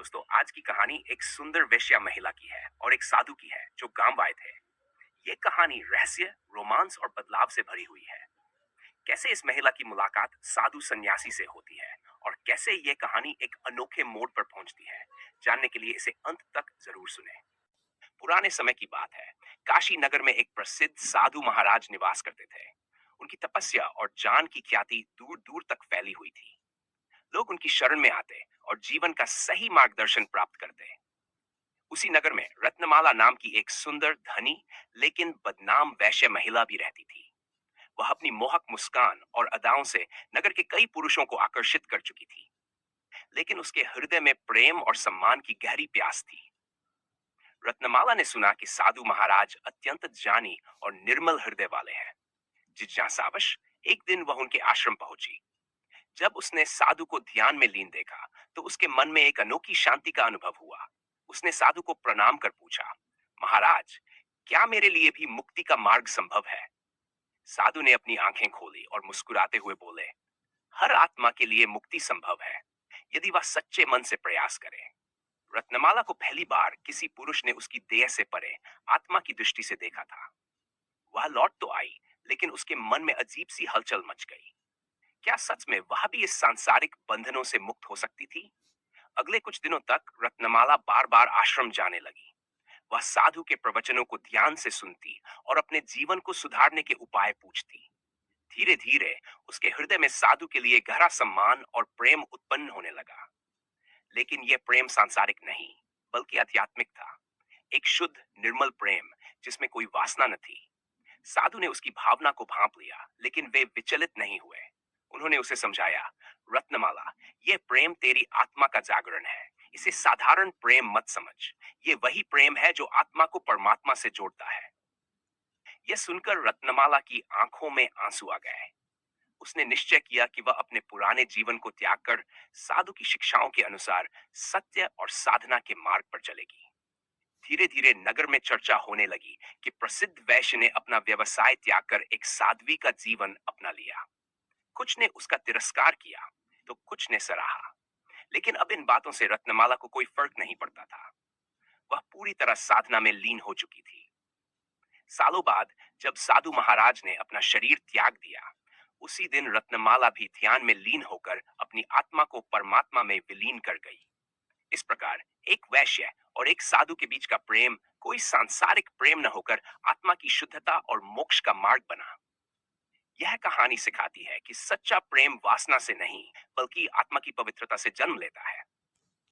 दोस्तों, आज की कहानी एक सुंदर वेश्या महिला की है और एक साधु की है जो गांव आए थे। ये कहानी रहस्य, रोमांस और बदलाव से भरी हुई है। कैसे इस महिला की मुलाकात साधु सन्यासी से होती है और कैसे ये कहानी एक अनोखे मोड़ पर पहुंचती है, जानने के लिए इसे अंत तक जरूर सुने। पुराने समय की बात है। काशी नगर में एक प्रसिद्ध साधु महाराज निवास करते थे। उनकी तपस्या और ज्ञान की ख्याति दूर दूर तक फैली हुई थी। लोग उनकी शरण में आते और जीवन का सही मार्गदर्शन प्राप्त करते। उसी नगर में रत्नमाला नाम की एक सुंदर, धनी लेकिन बदनाम वैश्य महिला भी रहती थी। वह अपनी मोहक मुस्कान और अदाओं से नगर के कई पुरुषों को आकर्षित कर चुकी थी, लेकिन उसके हृदय में प्रेम और सम्मान की गहरी प्यास थी। रत्नमाला ने सुना कि साधु महाराज अत्यंत ज्ञानी और निर्मल हृदय वाले हैं। जिज्ञासावश एक दिन वह उनके आश्रम पहुंची। जब उसने साधु को ध्यान में लीन देखा, तो उसके मन में एक अनोखी शांति का अनुभव हुआ। उसने साधु को प्रणाम कर पूछा, महाराज, क्या मेरे लिए भी मुक्ति का मार्ग संभव है? साधु ने अपनी आंखें खोली और मुस्कुराते हुए बोले, हर आत्मा के लिए मुक्ति संभव है, यदि वह सच्चे मन से प्रयास करे। रत्नमाला को पहली बार किसी पुरुष ने उसकी देह से परे आत्मा की दृष्टि से देखा था। वह लौट तो आई, लेकिन उसके मन में अजीब सी हलचल मच गई। क्या सच में वह भी इस सांसारिक बंधनों से मुक्त हो सकती थी? अगले कुछ दिनों तक रत्नमाला बार बार आश्रम जाने लगी। वह साधु के प्रवचनों को ध्यान से सुनती और अपने जीवन को सुधारने के उपाय पूछती। धीरे धीरे उसके हृदय में साधु के लिए गहरा सम्मान और प्रेम उत्पन्न होने लगा। लेकिन यह प्रेम सांसारिक नहीं, बल्कि आध्यात्मिक था। एक शुद्ध, निर्मल प्रेम जिसमें कोई वासना न थी। साधु ने उसकी भावना को भांप लिया, लेकिन वे विचलित नहीं हुए। उन्होंने उसे समझाया, रत्नमाला, यह प्रेम तेरी आत्मा का जागरण है। इसे साधारण प्रेम मत समझ। ये वही प्रेम है जो आत्मा को परमात्मा से जोड़ता है। यह सुनकर रत्नमाला की आंखों में आंसू आ गए। उसने निश्चय किया कि वह अपने पुराने जीवन को त्याग कर साधु की शिक्षाओं के अनुसार सत्य और साधना के मार्ग पर चलेगी। धीरे धीरे नगर में चर्चा होने लगी कि प्रसिद्ध वैश्य ने अपना व्यवसाय त्याग कर एक साध्वी का जीवन अपना लिया। कुछ ने उसका तिरस्कार किया, तो कुछ ने सराहा। लेकिन अब इन बातों से रत्नमाला को कोई फर्क नहीं पड़ता था। वह पूरी तरह साधना में लीन हो चुकी थी। सालों बाद जब साधु महाराज ने अपना शरीर त्याग दिया, उसी दिन रत्नमाला भी ध्यान में लीन होकर अपनी आत्मा को परमात्मा में विलीन कर गई। इस प्रकार एक वैश्य और एक साधु के बीच का प्रेम कोई सांसारिक प्रेम न होकर आत्मा की शुद्धता और मोक्ष का मार्ग बना। यह कहानी सिखाती है कि सच्चा प्रेम वासना से नहीं, बल्कि आत्मा की पवित्रता से जन्म लेता है।